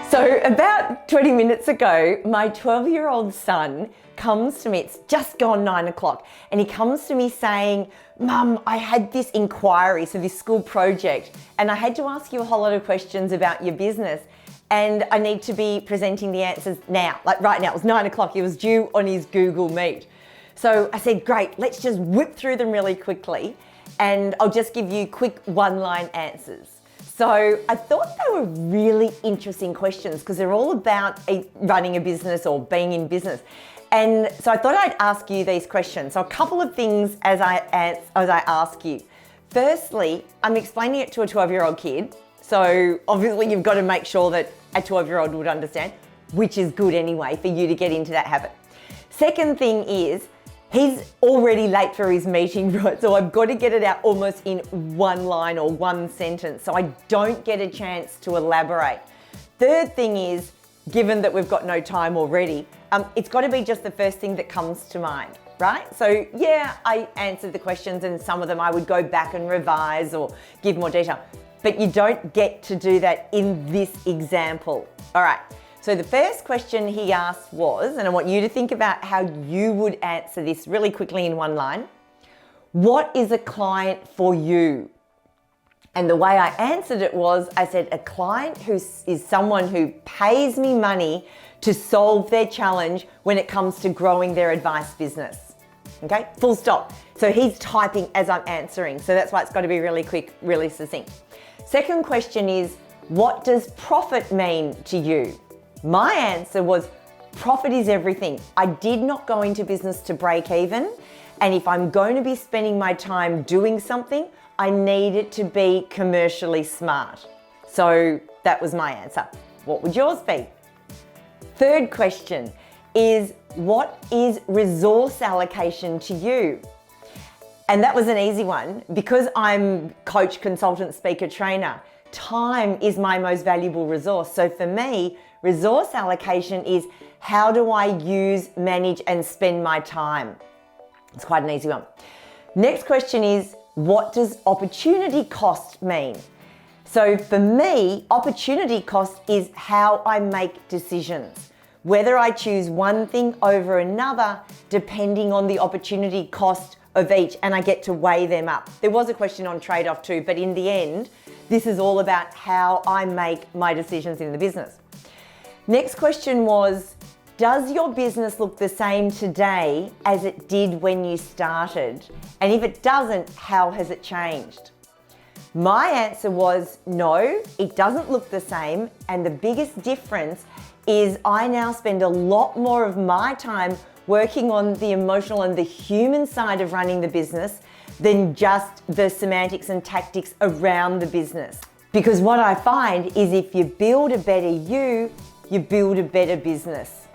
So about 20 minutes ago, my 12-year-old son comes to me, it's just gone 9 o'clock, and he comes to me saying, "Mum, I had this inquiry, so this school project, and I had to ask you a whole lot of questions about your business, and I need to be presenting the answers now, like right now." It was 9 o'clock, he was due on his Google Meet. So I said, great, let's just whip through them really quickly, and I'll just give you quick one-line answers. So I thought they were really interesting questions because they're all about running a business or being in business. And so I thought I'd ask you these questions. So a couple of things as I ask you. Firstly, I'm explaining it to a 12-year-old kid. So obviously you've got to make sure that a 12-year-old would understand, which is good anyway for you to get into that habit. Second thing is, he's already late for his meeting, right? So I've got to get it out almost in one line or one sentence so I don't get a chance to elaborate. Third thing is, given that we've got no time already, it's got to be just the first thing that comes to mind, right? So yeah, I answered the questions and some of them I would go back and revise or give more detail, but you don't get to do that in this example. All right. So the first question he asked was, and I want you to think about how you would answer this really quickly in one line. What is a client for you? And the way I answered it was, I said, a client is someone who pays me money to solve their challenge when it comes to growing their advice business. Okay, full stop. So he's typing as I'm answering. So that's why it's got to be really quick, really succinct. Second question is, what does profit mean to you? My answer was, profit is everything. I did not go into business to break even. And if I'm going to be spending my time doing something, I need it to be commercially smart. So that was my answer. What would yours be? Third question is, what is resource allocation to you? And that was an easy one because I'm coach, consultant, speaker, trainer. Time is my most valuable resource. So for me, resource allocation is how do I use, manage, and spend my time? It's quite an easy one. Next question is, what does opportunity cost mean? So for me, opportunity cost is how I make decisions. Whether I choose one thing over another, depending on the opportunity cost of each, and I get to weigh them up. There was a question on trade-off too, but in the end, this is all about how I make my decisions in the business. Next question was, does your business look the same today as it did when you started? And if it doesn't, how has it changed? My answer was no, it doesn't look the same. And the biggest difference is I now spend a lot more of my time working on the emotional and the human side of running the business than just the semantics and tactics around the business. Because what I find is if you build a better you build a better business.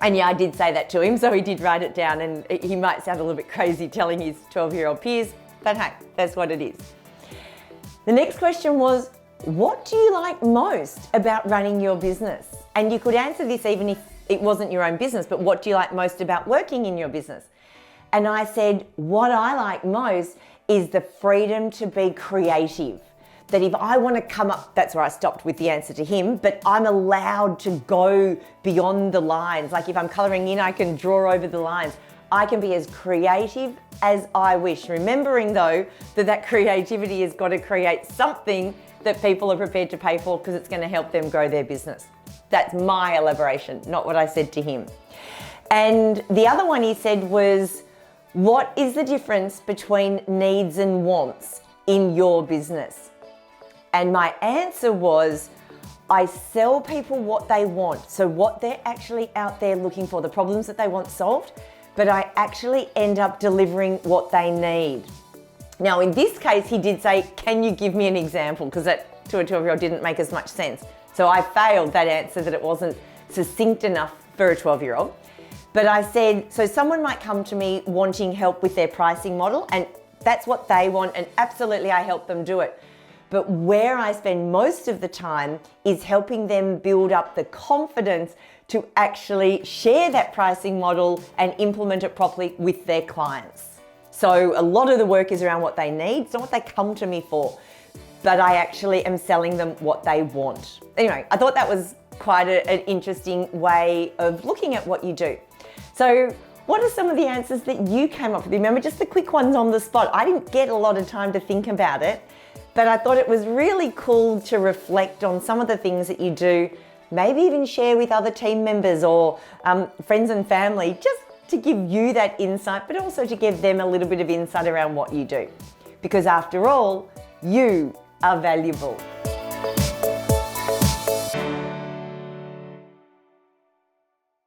And yeah, I did say that to him, so he did write it down, and he might sound a little bit crazy telling his 12-year-old peers, but hey, that's what it is. The next question was, what do you like most about running your business? And you could answer this even if it wasn't your own business, but what do you like most about working in your business? And I said, what I like most is the freedom to be creative. That if I want to come up, that's where I stopped with the answer to him, but I'm allowed to go beyond the lines. Like if I'm coloring in, I can draw over the lines. I can be as creative as I wish. Remembering though, that creativity has got to create something that people are prepared to pay for because it's going to help them grow their business. That's my elaboration, not what I said to him. And the other one he said was, what is the difference between needs and wants in your business? And my answer was, I sell people what they want. So what they're actually out there looking for, the problems that they want solved, but I actually end up delivering what they need. Now, in this case, he did say, can you give me an example? Because that to a 12-year-old didn't make as much sense. So I failed that answer, that it wasn't succinct enough for a 12-year-old. But I said, so someone might come to me wanting help with their pricing model, and that's what they want, and absolutely I help them do it. But where I spend most of the time is helping them build up the confidence to actually share that pricing model and implement it properly with their clients. So a lot of the work is around what they need, it's not what they come to me for, but I actually am selling them what they want. Anyway, I thought that was quite an interesting way of looking at what you do. So what are some of the answers that you came up with? Remember, just the quick ones on the spot. I didn't get a lot of time to think about it, but I thought it was really cool to reflect on some of the things that you do, maybe even share with other team members or friends and family, just to give you that insight, but also to give them a little bit of insight around what you do. Because after all, you are valuable.